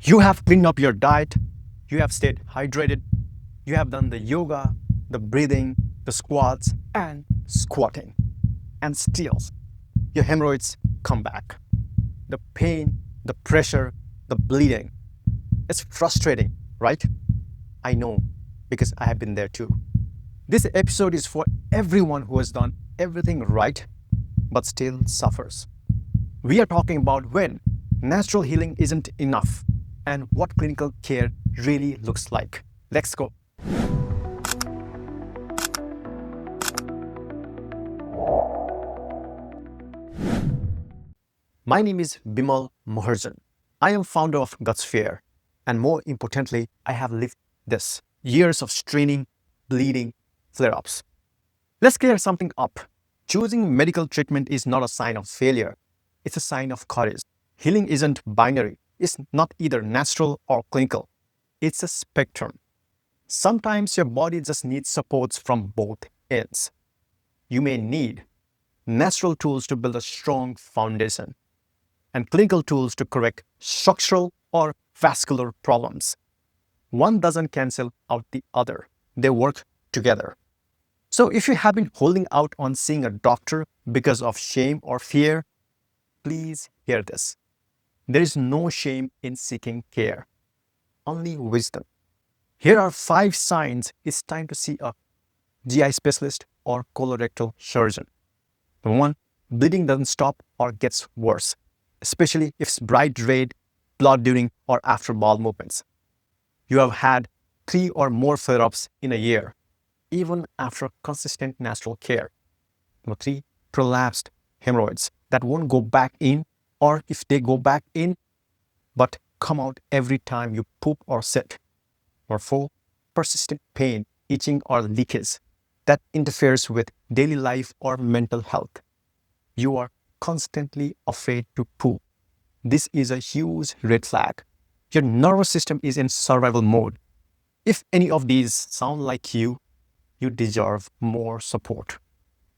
You have cleaned up your diet, you have stayed hydrated, you have done the yoga, the breathing, the squats, and squatting. And still, your hemorrhoids come back. The pain, the pressure, the bleeding. It's frustrating, right? I know because I have been there too. This episode is for everyone who has done everything right but still suffers. We are talking about when natural healing isn't enough and what clinical care really looks like. Let's go. My name is Bimal Maharjan. I am founder of Gutsphere, and more importantly, I have lived this years of straining, bleeding, flare-ups. Let's clear something up. Choosing medical treatment is not a sign of failure. It's a sign of courage. Healing isn't binary. It's not either natural or clinical. It's a spectrum. Sometimes your body just needs supports from both ends. You may need natural tools to build a strong foundation and clinical tools to correct structural or vascular problems. One doesn't cancel out the other. They work together. So if you have been holding out on seeing a doctor because of shame or fear, please hear this. There is no shame in seeking care, only wisdom. Here are 5 signs it's time to see a GI specialist or colorectal surgeon. Number 1, bleeding doesn't stop or gets worse, especially if it's bright red, blood during or after bowel movements. You have had 3 or more flare-ups in a year, even after consistent natural care. Number 3, prolapsed hemorrhoids that won't go back in, or if they go back in, but come out every time you poop or sit. Number 4, persistent pain, itching or leakage that interferes with daily life or mental health. You are constantly afraid to poop. This is a huge red flag. Your nervous system is in survival mode. If any of these sound like you deserve more support.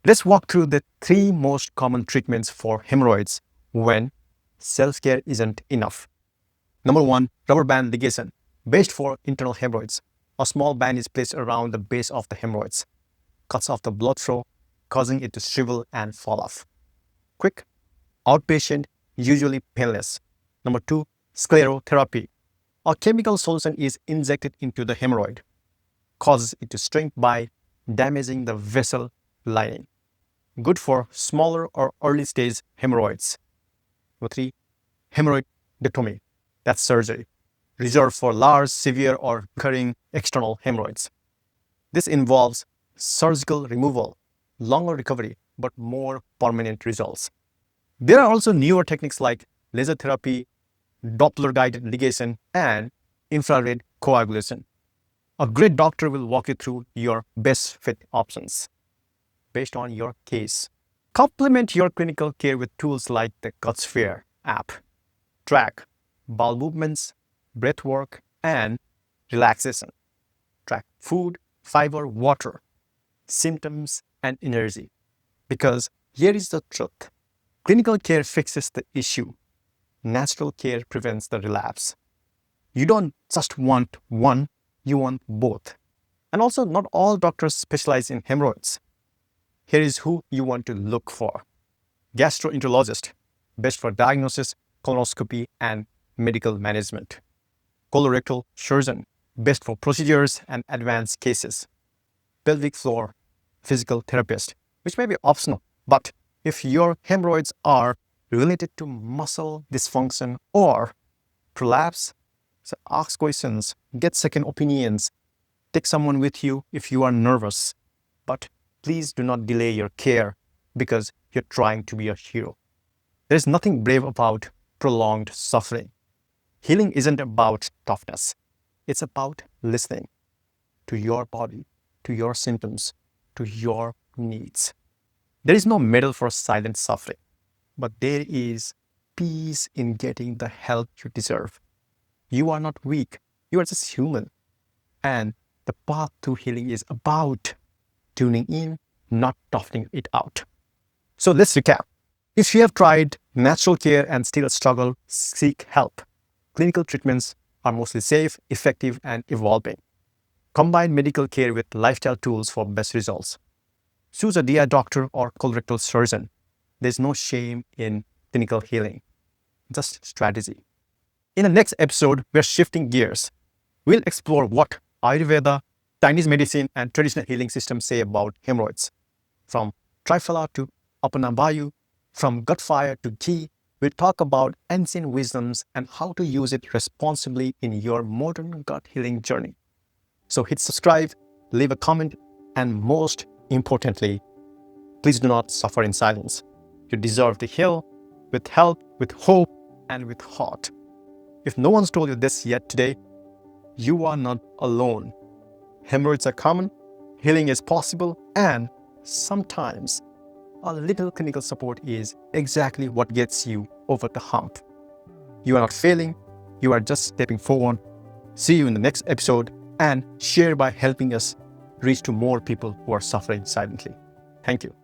Let's walk through the 3 most common treatments for hemorrhoids when self-care isn't enough. Number 1, rubber band ligation, best for internal hemorrhoids. A small band is placed around the base of the hemorrhoids, cuts off the blood flow, causing it to shrivel and fall off. Quick, outpatient, usually painless. Number 2, sclerotherapy. A chemical solution is injected into the hemorrhoid, causes it to shrink by damaging the vessel lining. Good for smaller or early stage hemorrhoids. Number 3, hemorrhoidectomy. That's surgery, reserved for large, severe, or recurring external hemorrhoids. This involves surgical removal, longer recovery, but more permanent results. There are also newer techniques like laser therapy, Doppler-guided ligation, and infrared coagulation. A great doctor will walk you through your best fit options based on your case. Complement your clinical care with tools like the Gutsphere app. Track bowel movements, breath work, and relaxation. Track food, fiber, water, symptoms, and energy. Because here is the truth. Clinical care fixes the issue. Natural care prevents the relapse. You don't just want one, you want both. And also, not all doctors specialize in hemorrhoids. Here is who you want to look for. Gastroenterologist, best for diagnosis, colonoscopy, and medical management. Colorectal surgeon, best for procedures and advanced cases. Pelvic floor physical therapist, which may be optional, but if your hemorrhoids are related to muscle dysfunction or prolapse, so ask questions, get second opinions, take someone with you if you are nervous, but please do not delay your care because you're trying to be a hero. There's nothing brave about prolonged suffering. Healing isn't about toughness. It's about listening to your body, to your symptoms, to your needs. There is no medal for silent suffering, but there is peace in getting the help you deserve. You are not weak. You are just human. And the path to healing is about tuning in, not toughening it out. So let's recap. If you have tried natural care and still struggle, seek help. clinical treatments are mostly safe, effective, and evolving. Combine medical care with lifestyle tools for best results. Choose a DI doctor or colorectal surgeon. There's no shame in clinical healing, just strategy. In the next episode, we're shifting gears. We'll explore what Ayurveda, Chinese medicine, and traditional healing systems say about hemorrhoids. From Triphala to Apanavayu, from gut fire to ghee, we'll talk about ancient wisdoms and how to use it responsibly in your modern gut healing journey. So hit subscribe, leave a comment, and most importantly, please do not suffer in silence. You deserve to heal with help, with hope, and with heart. If no one's told you this yet today, you are not alone. Hemorrhoids are common, healing is possible, and sometimes a little clinical support is exactly what gets you over the hump. You are not failing, you are just stepping forward. See you in the next episode, and share by helping us reach to more people who are suffering silently. Thank you.